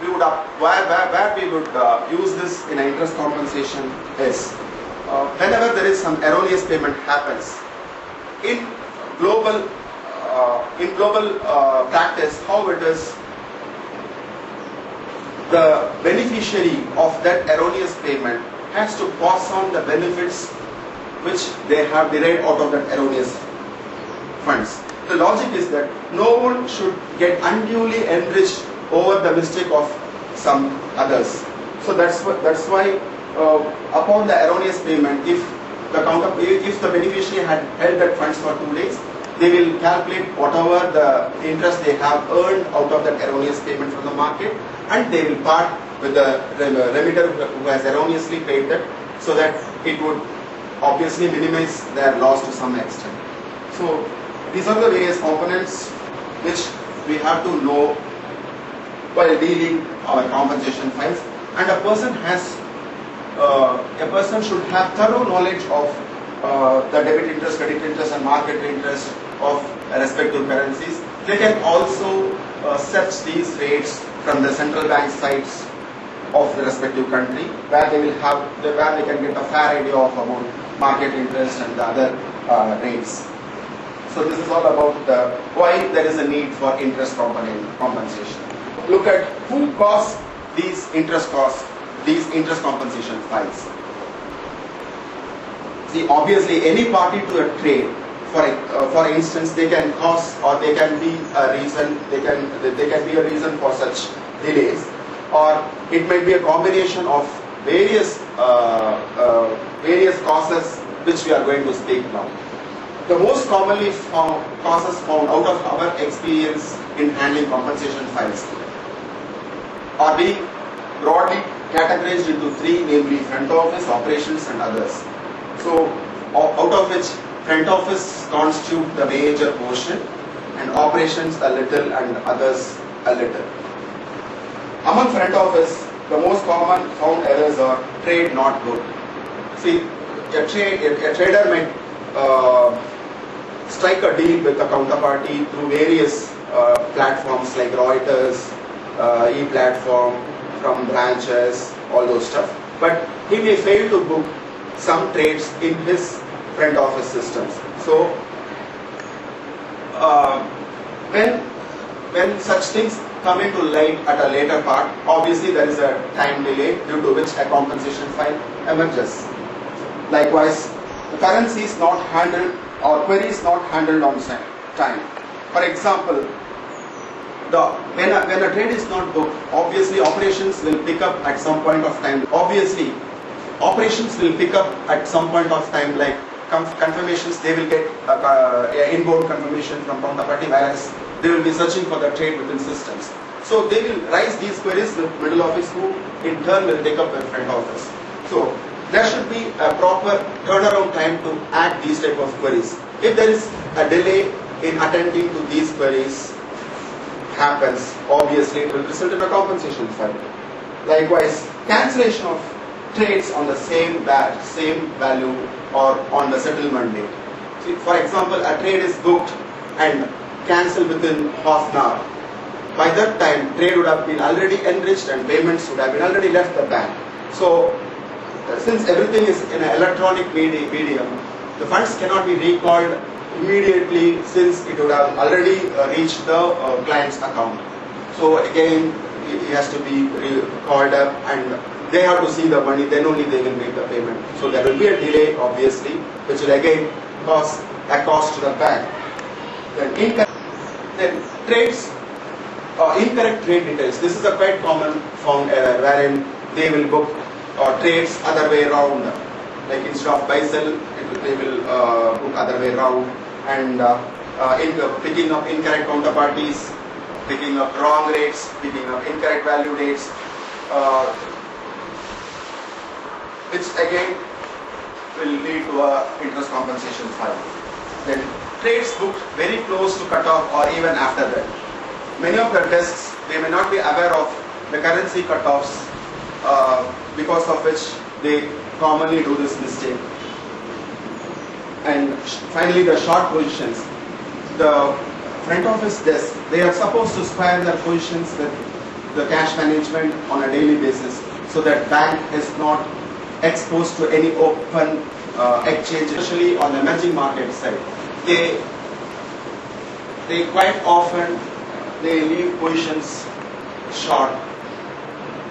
we would where we would use this in an interest compensation is whenever there is some erroneous payment happens in global practice, how it is the beneficiary of that erroneous payment has to pass on the benefits which they have derived out of that erroneous funds. The logic is that no one should get unduly enriched over the mistake of some others. So that's why upon the erroneous payment, if the beneficiary had held that funds for 2 days, they will calculate whatever the interest they have earned out of that erroneous payment from the market, and they will part with the remitter who has erroneously paid that, so that it would obviously minimize their loss to some extent. So these are the various components which we have to know while dealing our compensation files, and a person should have thorough knowledge of the debit interest, credit interest, and market interest of respective currencies. They can also search these rates from the central bank sites of the respective country, where they can get a fair idea of about market interest and the other rates. So this is all about why there is a need for interest compensation. Look at who costs these interest compensation files. See, obviously any party to a trade, for instance, they can cause, or they can be a reason. They can be a reason for such delays, or it might be a combination of various causes which we are going to speak now. The most commonly causes found out of our experience in handling compensation files are being broadly categorized into three, namely front office, operations, and others. So, out of which front office constitute the major portion, and operations a little, and others a little. Among front office, the most common found errors are trade not booked. See, a trader might strike a deal with a counterparty through various platforms like Reuters, e-platform, from branches, all those stuff. But he may fail to book some trades in his front office systems. So, when such things come into light at a later part, obviously there is a time delay due to which a compensation file emerges. Likewise, the currency is not handled, or query is not handled on time. For example, when a trade is not booked, obviously operations will pick up at some point of time. Obviously, operations will pick up at some point of time, like confirmations. They will get inbound confirmation from counterparty, whereas they will be searching for the trade within systems. So they will raise these queries with middle office, who in turn will take up with front office. So there should be a proper turnaround time to add these type of queries. If there is a delay in attending to these queries happens, obviously it will result in a compensation file. Likewise, cancellation of trades on the same value or on the settlement date. See, for example, a trade is booked and cancelled within half an hour. By that time, trade would have been already enriched and payments would have been already left the bank. So, since everything is in an electronic medium, the funds cannot be recalled immediately, since it would have already reached the client's account. So again, it has to be called up, and they have to see the money, then only they will make the payment. So there will be a delay, obviously, which will again cause a cost to the bank. Then trades, incorrect trade details. This is a quite common found error, wherein they will book trades other way around. Like instead of buy sell, they will book other way around, and picking up incorrect counterparties, picking up wrong rates, picking up incorrect value dates, which again will lead to a interest compensation file. Then trades booked very close to cutoff or even after that. Many of the desks, they may not be aware of the currency cutoffs, because of which they commonly do this mistake. And finally, the short positions. The front office desk, they are supposed to square their positions with the cash management on a daily basis, so that bank is not exposed to any open exchange, especially on the emerging market side. They quite often they leave positions short.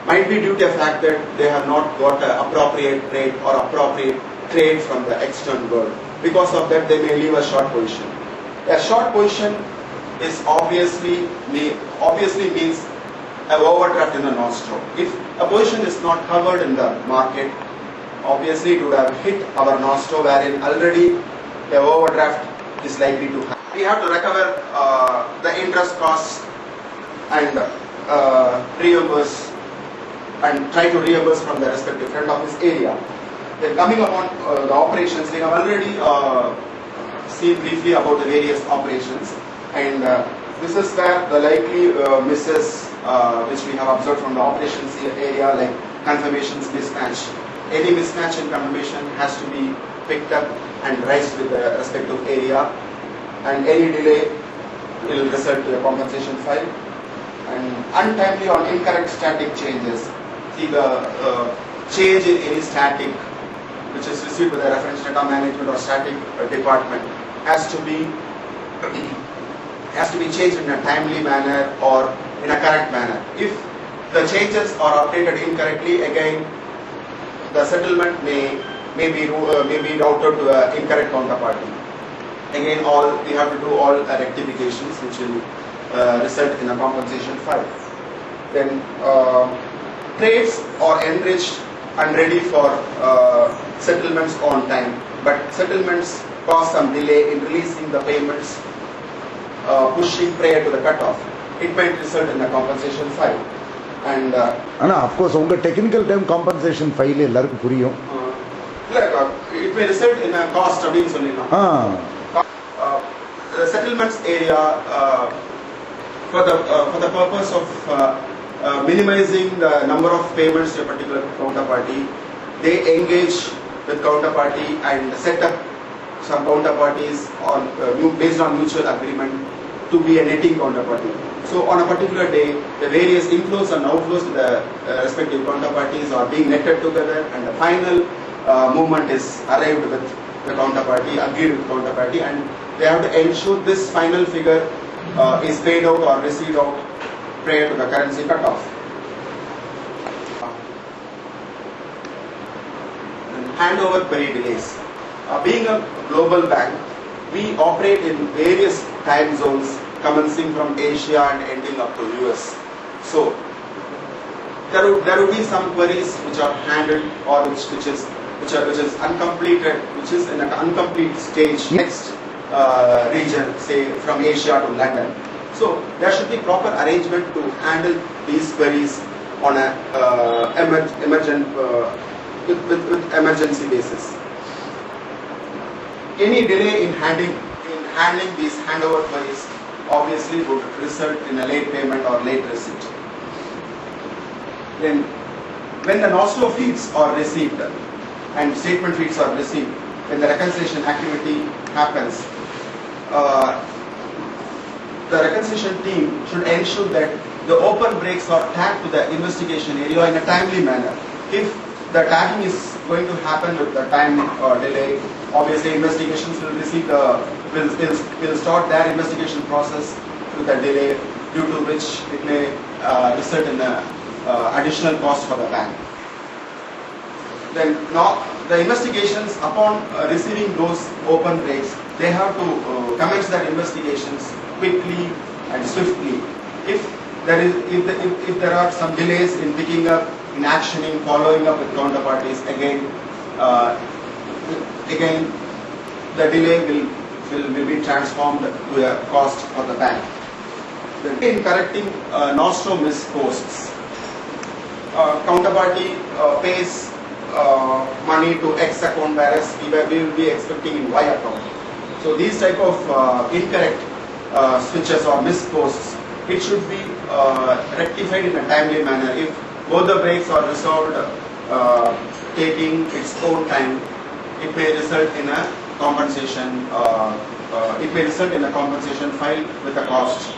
Might be due to the fact that they have not got an appropriate rate or appropriate trade from the external world. Because of that, they may leave a short position. A short position is obviously means an overdraft in the nostro. If a position is not covered in the market, obviously it would have hit our nostro, wherein already the overdraft is likely to happen. We have to recover the interest costs and reimburse and try to reimburse from the respective front office area. Then coming upon the operations, we have already seen briefly about the various operations, and this is where the likely misses which we have observed from the operations area, like confirmations mismatch. Any mismatch in confirmation has to be picked up and raised with the respective area, and any delay will result to a compensation file. And untimely or incorrect static changes. See, the change in any static which is received by the reference data management or static department has to be changed in a timely manner or in a correct manner. If the changes are updated incorrectly, again the settlement may be routed to an incorrect counterparty. Again, we have to do all rectifications which will result in a compensation file. Then trades are enriched and ready for settlements on time, but settlements cause some delay in releasing the payments, pushing prior to the cutoff. It might result in a compensation file. And of course, unga technical time compensation file ellarku puriyum. It may result in a cost of the settlements area for the purpose of minimizing the number of payments to a particular counterparty. They engage with counterparty and set up some counterparties on based on mutual agreement to be a netting counterparty. So on a particular day, the various inflows and outflows to the respective counterparties are being netted together, and the final movement is arrived with the counterparty, agreed with counterparty, and they have to ensure this final figure is paid out or received out prior to the currency cutoff. Handover query delays. Being a global bank, we operate in various time zones commencing from Asia and ending up to US. So there would be some queries which are handled or which is uncompleted, which is in an incomplete stage next region, say from Asia to London. So there should be proper arrangement to handle these queries on a with emergency basis. Any delay in handling these handover queries obviously would result in a late payment or late receipt. Then, when the nostro feeds are received and statement feeds are received, when the reconciliation activity happens, the reconciliation team should ensure that the open breaks are tagged to the investigation area in a timely manner. If the tagging is going to happen with the time delay, obviously investigations will start their investigation process with a delay, due to which it may result in additional cost for the bank. Then now the investigations, upon receiving those open breaks, they have to commence their investigations quickly and swiftly. If there are some delays in picking up, in actioning, following up with counterparties, again the delay will be transformed to a cost for the bank. Then in correcting nostro miss posts, counterparty pays money to X account, whereas we will be expecting in Y account. So these type of incorrect switches or miss posts, it should be rectified in a timely manner. If both the breaks are resolved taking its own time, it may result in a compensation. It may result in a compensation file with a cost.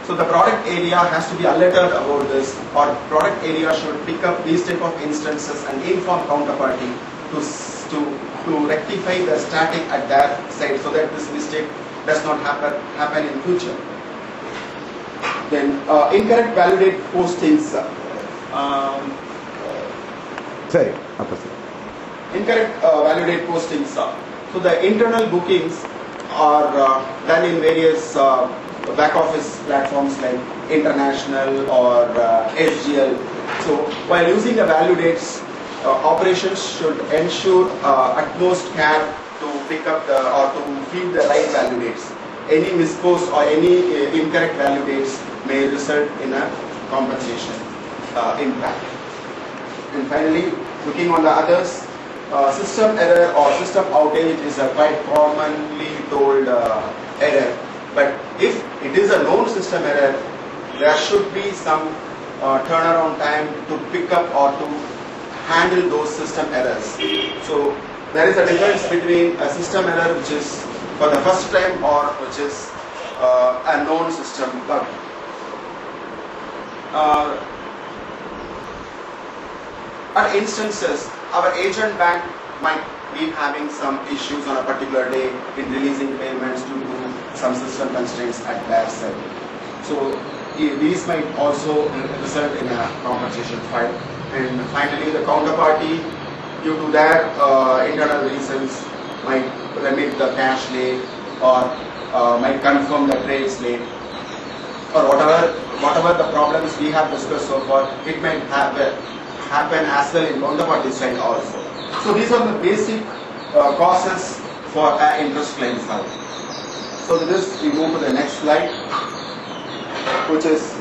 So the product area has to be alerted about this, or product area should pick up these type of instances and inform counterparty to rectify the static at their side, so that this mistake does not happen in future. Then incorrect validate postings. Sorry, opposite. Incorrect validate postings. So the internal bookings are done in various back office platforms like International or SGL. So while using the validates, operations should ensure utmost care to pick up or to feed the right validates. Any mispost or any incorrect validates may result in a compensation impact. And finally, looking on the others, system error or system outage is a quite commonly told error. But if it is a known system error, there should be some turnaround time to pick up or to handle those system errors. So there is a difference between a system error which is for the first time or which is a known system bug. At instances, our agent bank might be having some issues on a particular day in releasing payments due to some system constraints at their side. So these might also result in a compensation file. And finally, the counterparty, due to their internal reasons, might remit the cash late or might confirm the trades late, or whatever the problems we have discussed so far, it might happen as well in counterparty side also. So these are the basic causes for an interest claim file. So with this, we move to the next slide, which is